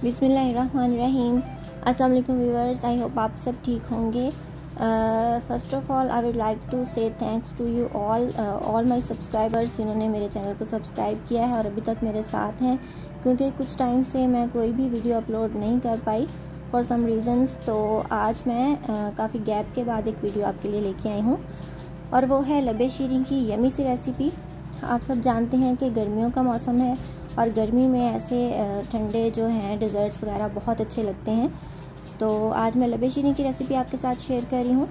बिस्मिल्लाहिर्रहमानिर्रहीम। अस्सलाम वालेकुम व्यूअर्स, आई होप आप सब ठीक होंगे। First of all I would like to say thanks to you all my subscribers जिन्होंने मेरे चैनल को सब्सक्राइब किया है और अभी तक मेरे साथ हैं, क्योंकि कुछ टाइम से मैं कोई भी वीडियो अपलोड नहीं कर पाई फॉर सम रीज़न्स। तो आज मैं काफ़ी गैप के बाद एक वीडियो आपके लिए लेके आई हूँ और वो है लबे शीरीं की यमी सी रेसिपी। आप सब जानते हैं कि गर्मियों का मौसम है और गर्मी में ऐसे ठंडे जो हैं डिज़र्ट्स वगैरह बहुत अच्छे लगते हैं। तो आज मैं लबे शीरीं की रेसिपी आपके साथ शेयर कर रही हूँ,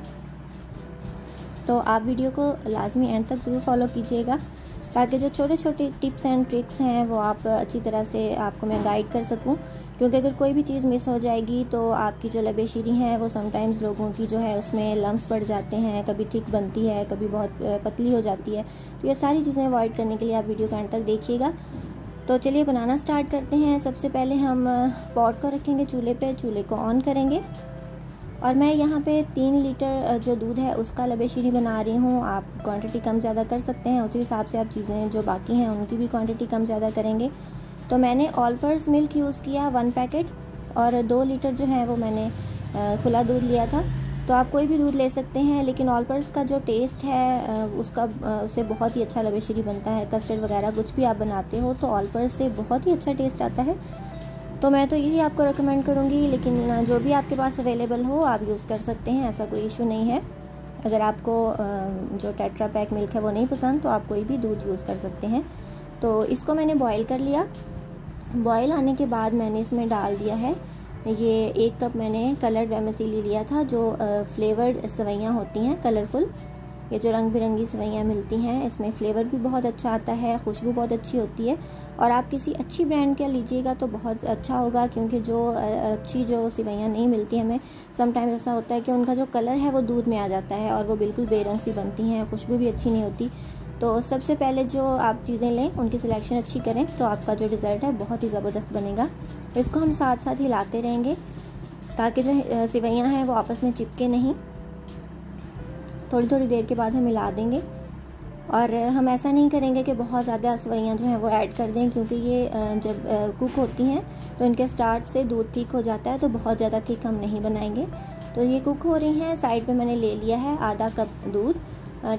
तो आप वीडियो को लाजमी एंड तक ज़रूर फॉलो कीजिएगा ताकि जो छोटे छोटे टिप्स एंड ट्रिक्स हैं वो आप अच्छी तरह से आपको मैं गाइड कर सकूं। क्योंकि अगर कोई भी चीज़ मिस हो जाएगी तो आपकी जो लबे शीरीं है वो समटाइम्स लोगों की जो है उसमें लम्स पड़ जाते हैं, कभी थिक बनती है, कभी बहुत पतली हो जाती है। तो ये सारी चीज़ें अवॉइड करने के लिए आप वीडियो को एंड तक देखिएगा। तो चलिए बनाना स्टार्ट करते हैं। सबसे पहले हम पॉट को रखेंगे चूल्हे पे, चूल्हे को ऑन करेंगे और मैं यहाँ पे 3 लीटर जो दूध है उसका लबे शीरीं बना रही हूँ। आप क्वांटिटी कम ज़्यादा कर सकते हैं, उसी हिसाब से आप चीज़ें जो बाकी हैं उनकी भी क्वांटिटी कम ज़्यादा करेंगे। तो मैंने ऑल पर्पस मिल्क यूज़ किया 1 पैकेट और 2 लीटर जो है वो मैंने खुला दूध लिया था। तो आप कोई भी दूध ले सकते हैं, लेकिन ऑल पर्पस का जो टेस्ट है उससे बहुत ही अच्छा लबे शीरीं बनता है। कस्टर्ड वगैरह कुछ भी आप बनाते हो तो ऑल पर्पस से बहुत ही अच्छा टेस्ट आता है। तो मैं तो यही आपको रेकमेंड करूँगी, लेकिन जो भी आपके पास अवेलेबल हो आप यूज़ कर सकते हैं, ऐसा कोई इशू नहीं है। अगर आपको जो टेट्रा पैक मिल्क है वो नहीं पसंद तो आप कोई भी दूध यूज़ कर सकते हैं। तो इसको मैंने बॉईल कर लिया। बॉईल आने के बाद मैंने इसमें डाल दिया है ये 1 कप मैंने कलर्ड वेर्मिसेली लिया था, जो फ्लेवर्ड सेवइयाँ होती हैं कलरफुल। ये जो रंग बिरंगी सेवइयाँ मिलती हैं इसमें फ्लेवर भी बहुत अच्छा आता है, खुशबू बहुत अच्छी होती है। और आप किसी अच्छी ब्रांड का लीजिएगा तो बहुत अच्छा होगा, क्योंकि जो अच्छी जो सेवइयाँ नहीं मिलती हमें, समटाइम्स ऐसा होता है कि उनका जो कलर है वो दूध में आ जाता है और वो बिल्कुल बेरंग सी बनती हैं, खुशबू भी अच्छी नहीं होती। तो सबसे पहले जो आप चीज़ें लें उनकी सिलेक्शन अच्छी करें तो आपका जो डिज़र्ट है बहुत ही ज़बरदस्त बनेगा। इसको हम साथ साथ हिलाते रहेंगे ताकि जो सेवइयाँ हैं वो आपस में चिपके नहीं। थोड़ी थोड़ी देर के बाद हम हिला देंगे और हम ऐसा नहीं करेंगे कि बहुत ज़्यादा सेवइयाँ जो हैं वो ऐड कर दें, क्योंकि ये जब कुक होती हैं तो इनके स्टार्ट से दूध थिक हो जाता है, तो बहुत ज़्यादा थिक हम नहीं बनाएंगे। तो ये कुक हो रही हैं। साइड पे मैंने ले लिया है आधा कप दूध,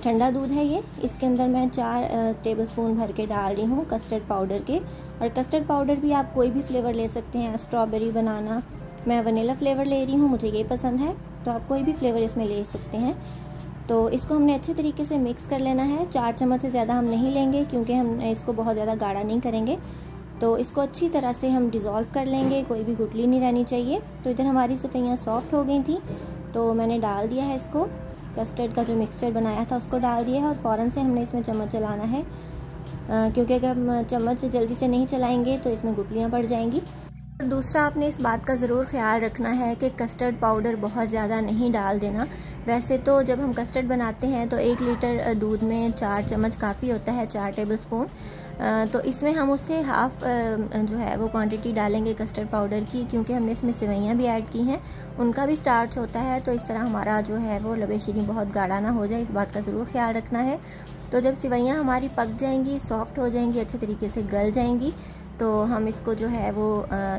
ठंडा दूध है ये। इसके अंदर मैं 4 टेबलस्पून भर के डाल रही हूँ कस्टर्ड पाउडर के। और कस्टर्ड पाउडर भी आप कोई भी फ्लेवर ले सकते हैं, स्ट्रॉबेरी, बनाना। मैं वनीला फ्लेवर ले रही हूँ, मुझे ये पसंद है, तो आप कोई भी फ्लेवर इसमें ले सकते हैं। तो इसको हमने अच्छे तरीके से मिक्स कर लेना है। 4 चम्मच से ज़्यादा हम नहीं लेंगे, क्योंकि हम इसको बहुत ज़्यादा गाढ़ा नहीं करेंगे। तो इसको अच्छी तरह से हम डिज़ोल्व कर लेंगे, कोई भी गुठली नहीं रहनी चाहिए। तो इधर हमारी सेवइयाँ सॉफ्ट हो गई थी, तो मैंने डाल दिया है इसको, कस्टर्ड का जो मिक्सचर बनाया था उसको डाल दिया है और फ़ौरन से हमने इसमें चम्मच चलाना है, क्योंकि अगर हम चम्मच जल्दी से नहीं चलाएंगे तो इसमें गुठलियाँ पड़ जाएंगी। दूसरा, आपने इस बात का ज़रूर ख्याल रखना है कि कस्टर्ड पाउडर बहुत ज़्यादा नहीं डाल देना। वैसे तो जब हम कस्टर्ड बनाते हैं तो 1 लीटर दूध में 4 चम्मच काफ़ी होता है, 4 टेबलस्पून। तो इसमें हम उससे हाफ़ जो है वो क्वांटिटी डालेंगे कस्टर्ड पाउडर की, क्योंकि हमने इसमें सेवइयाँ भी ऐड की हैं, उनका भी स्टार्च होता है। तो इस तरह हमारा जो है वो लबे शीरीं बहुत गाढ़ा ना हो जाए, इस बात का ज़रूर ख्याल रखना है। तो जब सेवइयाँ हमारी पक जाएंगी, सॉफ्ट हो जाएंगी, अच्छे तरीके से गल जाएंगी, तो हम इसको जो है वो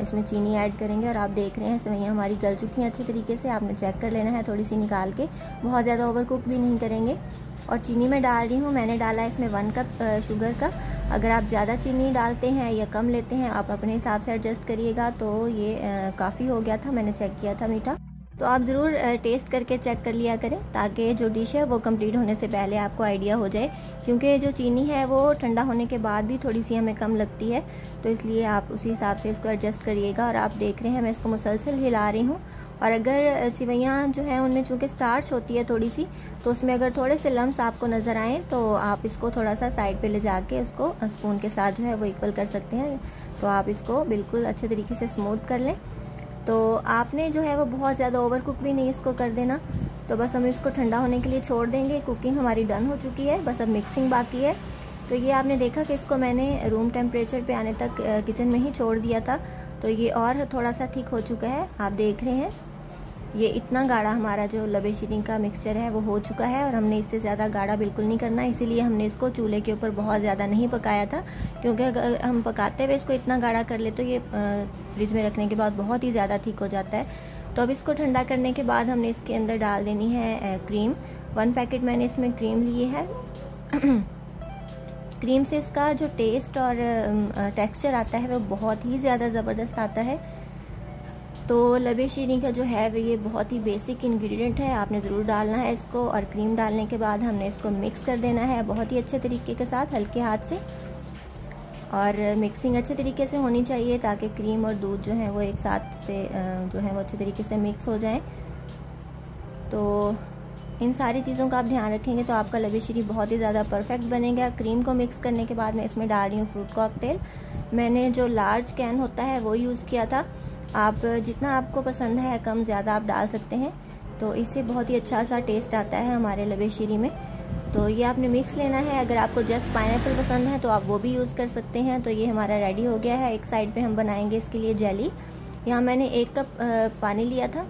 इसमें चीनी ऐड करेंगे। और आप देख रहे हैं सेवइयाँ हमारी गल चुकी हैं अच्छे तरीके से। आपने चेक कर लेना है थोड़ी सी निकाल के, बहुत ज़्यादा ओवर कुक भी नहीं करेंगे। और चीनी मैं डाल रही हूँ, मैंने डाला है इसमें 1 कप शुगर का। अगर आप ज़्यादा चीनी डालते हैं या कम लेते हैं आप अपने हिसाब से एडजस्ट करिएगा। तो ये काफ़ी हो गया था, मैंने चेक किया था मीठा। तो आप ज़रूर टेस्ट करके चेक कर लिया करें, ताकि जो डिश है वो कंप्लीट होने से पहले आपको आइडिया हो जाए, क्योंकि जो चीनी है वो ठंडा होने के बाद भी थोड़ी सी हमें कम लगती है। तो इसलिए आप उसी हिसाब से इसको एडजस्ट करिएगा। और आप देख रहे हैं मैं इसको मुसलसल हिला रही हूँ। और अगर सेवइयाँ जो है उनमें चूँकि स्टार्च होती है थोड़ी सी, तो उसमें अगर थोड़े से लम्स आपको नज़र आएँ तो आप इसको थोड़ा सा साइड पे ले जाके उसको स्पून के साथ जो है वो इक्वल कर सकते हैं। तो आप इसको बिल्कुल अच्छे तरीके से स्मूथ कर लें। तो आपने जो है वो बहुत ज़्यादा ओवर कुक भी नहीं इसको कर देना। तो बस हम इसको ठंडा होने के लिए छोड़ देंगे। कुकिंग हमारी डन हो चुकी है, बस अब मिक्सिंग बाकी है। तो ये आपने देखा कि इसको मैंने रूम टेम्परेचर पे आने तक किचन में ही छोड़ दिया था, तो ये और थोड़ा सा थिक हो चुका है, आप देख रहे हैं। ये इतना गाढ़ा हमारा जो लबे शीरीन का मिक्सचर है वो हो चुका है और हमने इससे ज़्यादा गाढ़ा बिल्कुल नहीं करना, इसीलिए हमने इसको चूल्हे के ऊपर बहुत ज़्यादा नहीं पकाया था, क्योंकि अगर हम पकाते हुए इसको इतना गाढ़ा कर ले तो ये फ्रिज में रखने के बाद बहुत ही ज़्यादा थिक हो जाता है। तो अब इसको ठंडा करने के बाद हमने इसके अंदर डाल देनी है क्रीम। 1 पैकेट मैंने इसमें क्रीम लिए है। क्रीम से इसका जो टेस्ट और टेक्सचर आता है वो बहुत ही ज़्यादा ज़बरदस्त आता है। तो लबे शीरीन का जो है वो ये बहुत ही बेसिक इंग्रेडिएंट है, आपने ज़रूर डालना है इसको। और क्रीम डालने के बाद हमने इसको मिक्स कर देना है बहुत ही अच्छे तरीके के साथ, हल्के हाथ से। और मिक्सिंग अच्छे तरीके से होनी चाहिए ताकि क्रीम और दूध जो है वो एक साथ से जो है वो अच्छे तरीके से मिक्स हो जाए। तो इन सारी चीज़ों का आप ध्यान रखेंगे तो आपका लबे शीरीन बहुत ही ज़्यादा परफेक्ट बनेगा। क्रीम को मिक्स करने के बाद मैं इसमें डाल रही हूँ फ्रूट कॉकटेल। मैंने जो लार्ज कैन होता है वो यूज़ किया था, आप जितना आपको पसंद है कम ज़्यादा आप डाल सकते हैं, तो इससे बहुत ही अच्छा सा टेस्ट आता है हमारे लबे शीरीन में। तो ये आपने मिक्स लेना है। अगर आपको जस्ट पाइनएप्पल पसंद है तो आप वो भी यूज़ कर सकते हैं। तो ये हमारा रेडी हो गया है। एक साइड पे हम बनाएंगे इसके लिए जेली। यहाँ मैंने 1 कप पानी लिया था,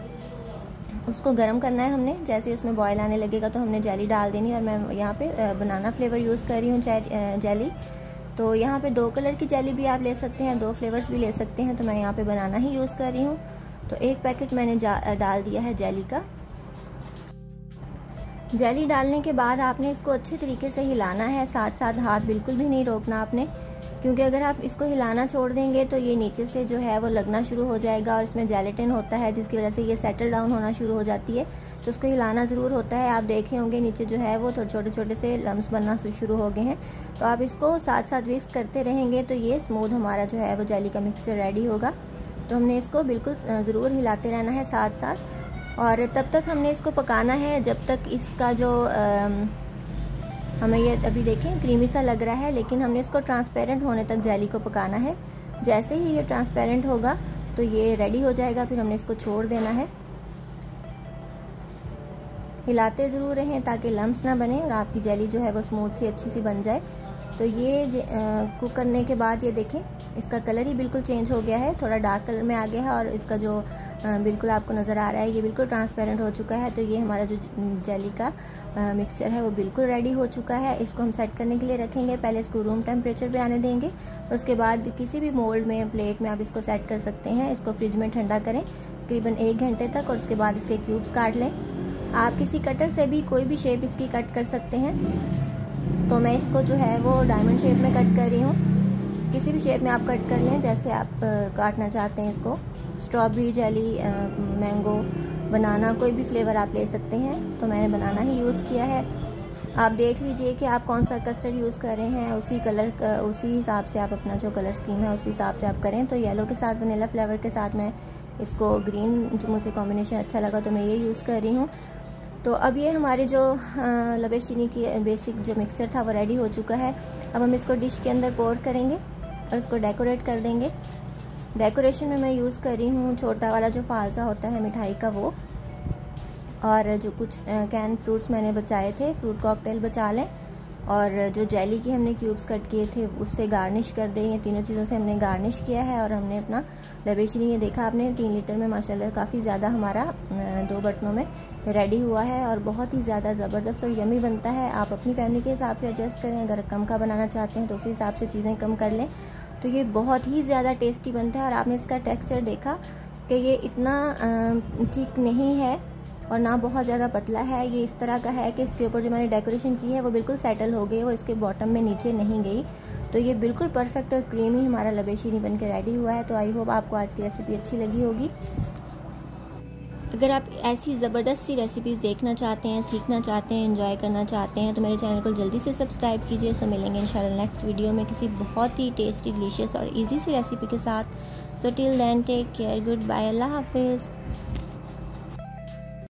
उसको गर्म करना है हमने। जैसे उसमें बॉयल आने लगेगा तो हमने जेली डाल देनी। और मैं यहाँ पे बनाना फ्लेवर यूज़ कर रही हूँ जेली। तो यहाँ पे 2 कलर की जेली भी आप ले सकते हैं, 2 फ्लेवर्स भी ले सकते हैं। तो मैं यहाँ पे बनाना ही यूज़ कर रही हूँ। तो 1 पैकेट मैंने डाल दिया है जेली का। जेली डालने के बाद आपने इसको अच्छे तरीके से हिलाना है, साथ साथ हाथ बिल्कुल भी नहीं रोकना आपने, क्योंकि अगर आप इसको हिलाना छोड़ देंगे तो ये नीचे से जो है वो लगना शुरू हो जाएगा। और इसमें जेलेटिन होता है जिसकी वजह से ये सेटल डाउन होना शुरू हो जाती है। तो उसको हिलाना ज़रूर होता है। आप देख रहे होंगे नीचे जो है वो तो छोटे छोटे से लम्स बनना शुरू हो गए हैं। तो आप इसको साथ साथ विस्क करते रहेंगे तो ये स्मूथ हमारा जो है वो जेली का मिक्सचर रेडी होगा। तो हमने इसको बिल्कुल ज़रूर हिलाते रहना है साथ साथ। और तब तक हमने इसको पकाना है जब तक इसका जो हमें ये अभी देखें क्रीमी सा लग रहा है, लेकिन हमने इसको ट्रांसपेरेंट होने तक जेली को पकाना है। जैसे ही ये ट्रांसपेरेंट होगा तो ये रेडी हो जाएगा, फिर हमने इसको छोड़ देना है। हिलाते ज़रूर रहें ताकि लम्स ना बने और आपकी जेली जो है वो स्मूथ सी अच्छी सी बन जाए। तो ये कुक करने के बाद ये देखें इसका कलर ही बिल्कुल चेंज हो गया है, थोड़ा डार्क कलर में आ गया है। और इसका जो बिल्कुल आपको नज़र आ रहा है ये बिल्कुल ट्रांसपेरेंट हो चुका है। तो ये हमारा जो जेली का मिक्सचर है वो बिल्कुल रेडी हो चुका है। इसको हम सेट करने के लिए रखेंगे। पहले इसको रूम टेम्परेचर पे आने देंगे और उसके बाद किसी भी मोल्ड में, प्लेट में आप इसको सेट कर सकते हैं। इसको फ्रिज में ठंडा करें तकरीबन 1 घंटे तक और उसके बाद इसके क्यूब्स काट लें। आप किसी कटर से भी कोई भी शेप इसकी कट कर सकते हैं। तो मैं इसको जो है वो डायमंड शेप में कट कर रही हूँ। किसी भी शेप में आप कट कर लें जैसे आप काटना चाहते हैं इसको। स्ट्रॉबेरी, जेली, मैंगो, बनाना, कोई भी फ्लेवर आप ले सकते हैं। तो मैंने बनाना ही यूज़ किया है। आप देख लीजिए कि आप कौन सा कस्टर्ड यूज़ कर रहे हैं, उसी कलर का उसी हिसाब से आप अपना जो कलर स्कीम है उसी हिसाब से आप करें। तो येलो के साथ वनीला फ्लेवर के साथ मैं इसको ग्रीन जो मुझे कॉम्बिनेशन अच्छा लगा तो मैं ये यूज़ कर रही हूँ। तो अब ये हमारे जो लबे शीरीन की बेसिक जो मिक्सचर था वो रेडी हो चुका है। अब हम इसको डिश के अंदर पोर करेंगे और इसको डेकोरेट कर देंगे। डेकोरेशन में मैं यूज़ कर रही हूँ छोटा वाला जो फालसा होता है मिठाई का वो, और जो कुछ कैन फ्रूट्स मैंने बचाए थे, फ्रूट कॉकटेल बचा लें, और जो जेली की हमने क्यूब्स कट किए थे उससे गार्निश कर दें। ये तीनों चीज़ों से हमने गार्निश किया है और हमने अपना लबे शीरीन ये देखा आपने 3 लीटर में माशाल्लाह काफ़ी ज़्यादा हमारा 2 बर्तनों में रेडी हुआ है और बहुत ही ज़्यादा ज़बरदस्त और यमी बनता है। आप अपनी फैमिली के हिसाब से एडजस्ट करें, अगर कम का बनाना चाहते हैं तो उसी हिसाब से चीज़ें कम कर लें। तो ये बहुत ही ज़्यादा टेस्टी बनता है। और आपने इसका टेक्स्चर देखा कि ये इतना ठीक नहीं है और ना बहुत ज़्यादा पतला है। ये इस तरह का है कि इसके ऊपर जो मैंने डेकोरेशन की है वो बिल्कुल सेटल हो गई, वो इसके बॉटम में नीचे नहीं गई। तो ये बिल्कुल परफेक्ट और क्रीमी हमारा लबे शीरीन बन के रेडी हुआ है। तो आई होप आपको आज की रेसिपी अच्छी लगी होगी। अगर आप ऐसी ज़बरदस्त सी रेसिपीज़ देखना चाहते हैं, सीखना चाहते हैं, एंजॉय करना चाहते हैं तो मेरे चैनल को जल्दी से सब्सक्राइब कीजिए। सो मिलेंगे इंशाल्लाह नेक्स्ट वीडियो में किसी बहुत ही टेस्टी, डिलीशियस और ईजी सी रेसिपी के साथ। So till then take care, goodbye, अल्लाह हाफिज़।